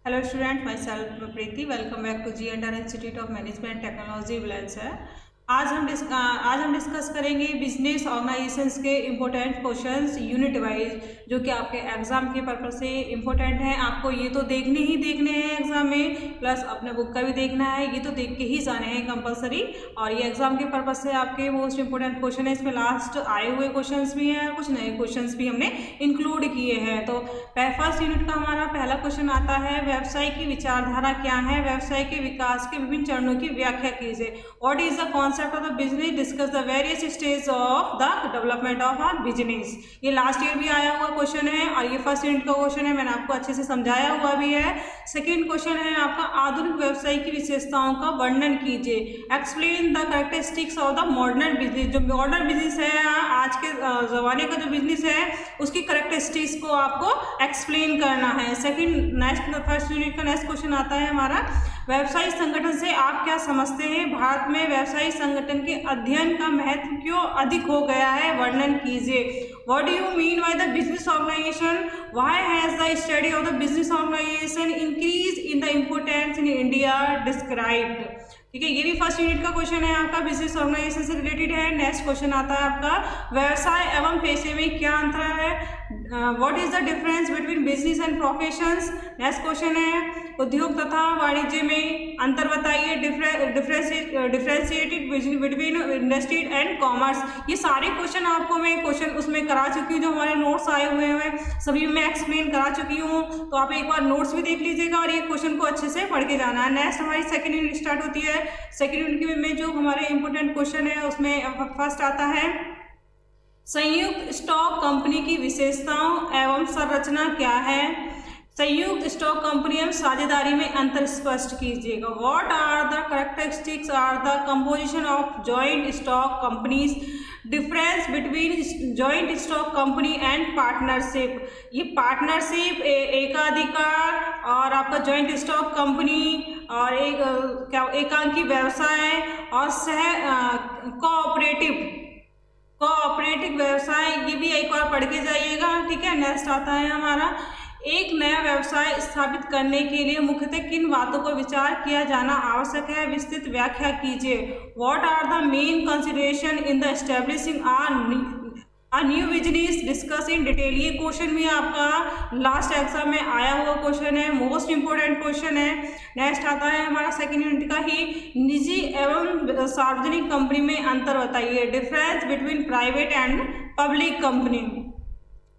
Hello student, myself Preeti. Welcome back to G under institute of management technology विलेंस है। आज हम discuss करेंगे बिजनेस ऑर्गेनाइजेशंस के इम्पोर्टेंट क्वेश्चंस यूनिट वाइज, जो कि आपके एग्जाम के पर्पज से इम्पोर्टेंट है। आपको ये तो देखने हैं एग्जाम में, प्लस अपने बुक का भी देखना है। ये तो देख के ही जाने हैं कंपलसरी, और ये एग्जाम के पर्पज से आपके मोस्ट इंपोर्टेंट क्वेश्चन है। इसमें लास्ट आए हुए क्वेश्चन भी हैं, कुछ नए क्वेश्चन भी हमने इंक्लूड किए हैं। तो फर्स्ट यूनिट का हमारा पहला क्वेश्चन आता है, व्यवसाय की विचारधारा क्या है? व्यवसाय के विकास के विभिन्न चरणों की व्याख्या कीजिए। What is the concept of the business? Discuss the various stage of the development of our business. ये लास्ट ईयर भी आया हुआ क्वेश्चन है, और ये फर्स्ट यूनिट का क्वेश्चन है, मैंने आपको अच्छे से समझाया हुआ भी है। सेकेंड क्वेश्चन है आपका, आधुनिक व्यवसाय की विशेषताओं का वर्णन कीजिए। Explain the characteristics of the modern business. जो मॉडर्न बिजनेस है, आज के जमाने का जो बिजनेस है, उसकी कैरेक्टरिस्टिक्स को आपको एक्सप्लेन करना है। फर्स्ट यूनिट का नेक्स्ट क्वेश्चन आता है हमारा, व्यावसायिक संगठन से आप क्या समझते हैं? भारत में व्यावसायिक संगठन के अध्ययन का महत्व क्यों अधिक हो गया है? वर्णन कीजिए। What do you mean by the business organisation? Why has the study of the business organisation increase in the importance in India? Described. ठीक है, ये भी फर्स्ट यूनिट का क्वेश्चन है आपका, बिजनेस ऑर्गेनाइजेशन से रिलेटेड है। नेक्स्ट क्वेश्चन आता है आपका, व्यवसाय एवं पेशे में क्या अंतर है? What is the difference between business and professions? Next question है, उद्योग तथा वाणिज्य में अंतर बताइए। Differentiated between industry and commerce. ये सारे क्वेश्चन आपको मैं उसमें करा चुकी हूँ, जो हमारे नोट्स आए हुए हैं सभी में एक्सप्लेन करा चुकी हूँ। तो आप एक बार नोट्स भी देख लीजिएगा, और ये क्वेश्चन को अच्छे से पढ़ के जाना है। नेक्स्ट हमारी सेकेंड यूनिट स्टार्ट होती है। सेकेंड यूनिट में जो हमारे इंपोर्टेंट क्वेश्चन है, उसमें फर्स्ट आता है, संयुक्त स्टॉक कंपनी की विशेषताओं एवं संरचना क्या है? संयुक्त स्टॉक कंपनी एवं साझेदारी में अंतर स्पष्ट कीजिएगा। What are the characteristics are the composition of joint stock companies? Difference between joint stock company and partnership. ये पार्टनरशिप, एकाधिकार, और आपका जॉइंट स्टॉक कंपनी, और एकांकी व्यवसाय, और कोऑपरेटिव व्यवसाय, ये भी एक बार पढ़ के जाइएगा। ठीक है, नेक्स्ट आता है हमारा, एक नया व्यवसाय स्थापित करने के लिए मुख्यतः किन बातों पर विचार किया जाना आवश्यक है? विस्तृत व्याख्या कीजिए। What are the main consideration in the establishing a new business? Discuss in detail. ये क्वेश्चन भी आपका लास्ट एग्जाम में आया हुआ क्वेश्चन है, मोस्ट इंपोर्टेंट क्वेश्चन है। नेक्स्ट आता है हमारा सेकेंड यूनिट का ही, निजी एवं सार्वजनिक कंपनी में अंतर बताइए। Difference between private and public company.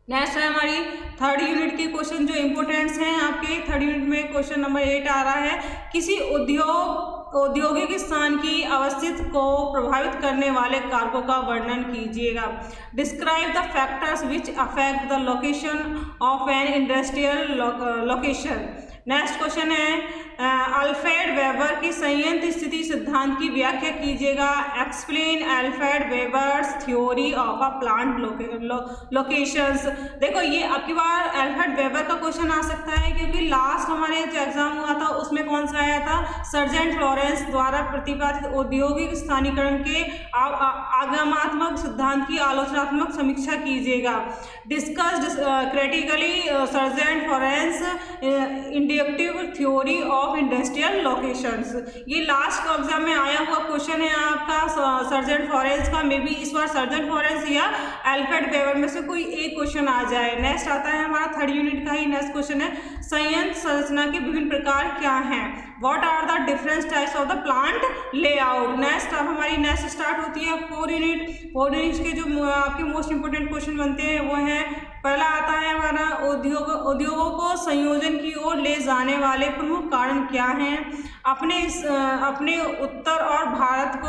Next है हमारी थर्ड यूनिट के क्वेश्चन, जो इंपोर्टेंट्स हैं आपके थर्ड यूनिट में। क्वेश्चन नंबर 8 आ रहा है, किसी औद्योगिक स्थान की अवस्थिति को प्रभावित करने वाले कारकों का वर्णन कीजिएगा। Describe the factors which affect the location of an industrial location. Next question है, अल्फ्रेड वेबर की संयंत्र स्थिति सिद्धांत की व्याख्या कीजिएगा। Explain Alfred Weber's theory of a plant locations. देखो, ये आपकी बार अल्फ्रेड वेबर का क्वेश्चन आ सकता है, क्योंकि लास्ट हमारे जो एग्जाम हुआ था उसमें कौन सा आया था? सर्जेंट फ्लोरेंस द्वारा प्रतिपादित औद्योगिक स्थानीकरण के आगमनात्मक सिद्धांत की आलोचनात्मक समीक्षा कीजिएगा। Discuss critically sergeant Florence inductive theory of industrial locations. ये लास्ट एग्जाम में आया हुआ क्वेश्चन है आपका सर्जेंट फ्लोरेंस का। मे बी इस बार सर्जेंट फ्लोरेंस या अल्फ्रेड वेबर में से कोई एक क्वेश्चन आ जाए। नेक्स्ट आता है हमारा थर्ड यूनिट का ही नेक्स्ट क्वेश्चन है, संयंत्र संरचना के विभिन्न प्रकार क्या हैं? What are the different types of the plant layout? Next अब हमारी नेक्स्ट स्टार्ट होती है फोर यूनिट के जो आपके मोस्ट इंपोर्टेंट क्वेश्चन बनते हैं वो हैं, पहला आता है हमारा, उद्योगों को संयोजन की ओर ले जाने वाले प्रमुख कारण क्या हैं? अपने उत्तर और भारत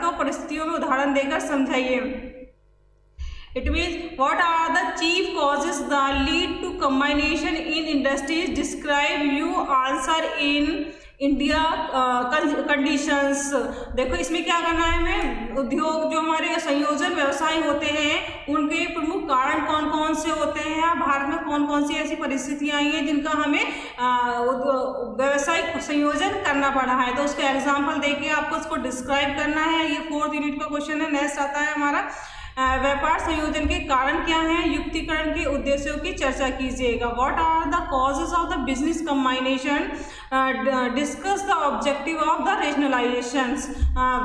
को परिस्थितियों में उदाहरण देकर समझाइए। It means what are the chief causes that lead to combination in industries? Describe you answer in India conditions. देखो, इसमें क्या करना है हमें, उद्योग जो हमारे संयोजन व्यवसाय होते हैं उनके प्रमुख कारण कौन कौन से होते हैं, भारत में कौन कौन सी ऐसी परिस्थितियां आई हैं जिनका हमें व्यवसायिक संयोजन करना पड़ा है, तो उसका एग्जाम्पल देके आपको उसको डिस्क्राइब करना है। ये फोर्थ यूनिट का क्वेश्चन है। नेक्स्ट आता है हमारा, व्यापार संयोजन के कारण क्या हैं, युक्तिकरण के उद्देश्यों की चर्चा कीजिएगा। What are the causes of the business combination, discuss the objective of the rationalisation.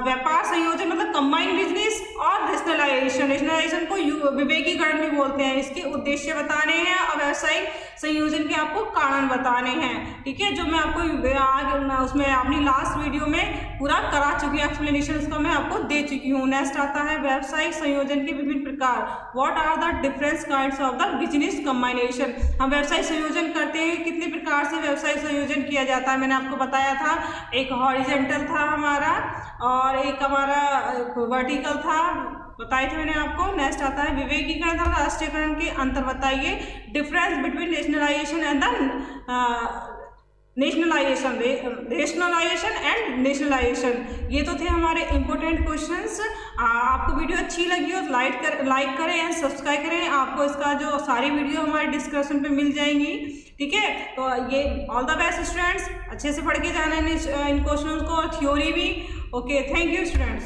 व्यापार संयोजन मतलब कंबाइंड बिजनेस और रेशनलाइजेशन को विवेकीकरण भी बोलते हैं। इसके उद्देश्य बताने हैं और व्यावसायिक संयोजन के आपको कारण बताने हैं, ठीक है, जो मैं आपको आज उसमें अपनी लास्ट वीडियो में पूरा करा चुकी हूँ, एक्सप्लेनेशन उसका मैं आपको दे चुकी हूँ। नेक्स्ट आता है व्यावसायिक संयोजन के विभिन्न प्रकार। What are the different kinds of the business combination. हम व्यवसाय संयोजन करते हैं, कितने प्रकार से व्यवसाय संयोजन किया जाता है मैंने आपको बताया था। एक हॉरिजेंटल था हमारा और एक हमारा वर्टिकल था, बताए थे मैंने आपको। नेक्स्ट आता है विवेकीकरण और राष्ट्रीयकरण के अंतर बताइए। Difference between rationalisation and the rationalisation and nationalisation. ये तो थे हमारे इंपॉर्टेंट क्वेश्चंस। आपको वीडियो अच्छी लगी हो तो लाइक करें एंड सब्सक्राइब करें। आपको इसका जो सारी वीडियो हमारे डिस्क्रिप्शन पे मिल जाएंगी, ठीक है। तो ये ऑल द बेस्ट स्टूडेंट्स, अच्छे से पढ़ के जाना इन क्वेश्चंस को और थ्योरी भी। Okay, thank you students.